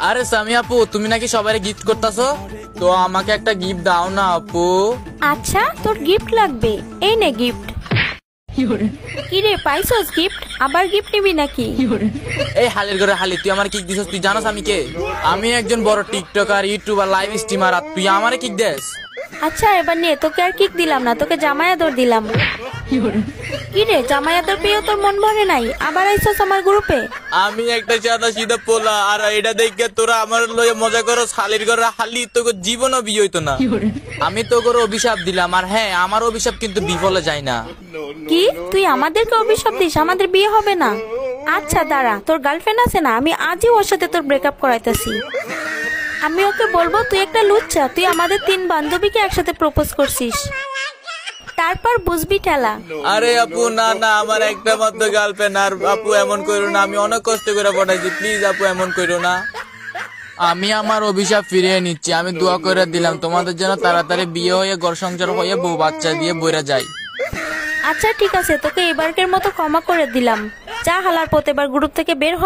আরে সামি আপু, তুমি নাকি সবাই গিফট করতেছো, তো আমাকে একটা গিফট দাও না আপু। আচ্ছা, তোর গিফট লাগবে, এই নে গিফট। কিরে পাইছস গিফট? আবার গিফট নিবি নাকি? এই হালের ঘরে হালি, তুই আমার কিক দিছস? তুই জানোস আমি কে? আমি একজন বড় টিকটকার, ইউটিউবার, লাইভ স্ট্রিমার, আর তুই আমারে কিক দেস? আচ্ছা এবার নে, তোকে আর কিক দিলাম না, তোকে জামাই আদর দিলাম। কিরে জামাই আদর পেয়েও তোর মন ভরে নাই, আবার আইছস আমার গ্রুপে? আমি একটা সাদা সিধা পোলা, আর এটা দেখে তোরা আমার লয়ে মজা করো। হালির ঘরে হালি, তোকে জীবনও বিয়ে হইতো না। আমি তো করে অভিশাপ দিলাম, আর হ্যাঁ, আমার অভিশাপ কিন্তু বিফলে যায় না। কি তুই আমাদেরকে অভিশাপ দিস আমাদের বিয়ে হবে না? আচ্ছা দাঁড়া, তোর গার্লফ্রেন্ড আছে না, আমি আজই ওর সাথে তোর ব্রেকআপ করাইতেছি। আমি ওকে বলবো তুই একটা লুচ্চা, তুই আমাদের 3 বান্ধবীকে একসাথে প্রপোজ করছিস, তারপর বুঝবি ঠেলা। আরে আপু না না, আমার একটা মাত্র গার্লফ্রেন্ড, আর আপু এমন করো না, আমি অনেক কষ্ট করে পড়াইছি, প্লিজ আপু এমন করো না। আমি আমার অভিশাপ ফিরিয়ে নিচ্ছি, আমি দোয়া করে দিলাম তোমাদের জন্য তাড়াতাড়ি বিয়ে হয়ে ঘর সংসার হয়ে বউ বাচ্চা দিয়ে বইরা যায়। আচ্ছা ঠিক আছে, তোকে এবারকের মতো ক্ষমা করে দিলাম, যা হালার পথ, এবার গ্রুপ থেকে বের হ।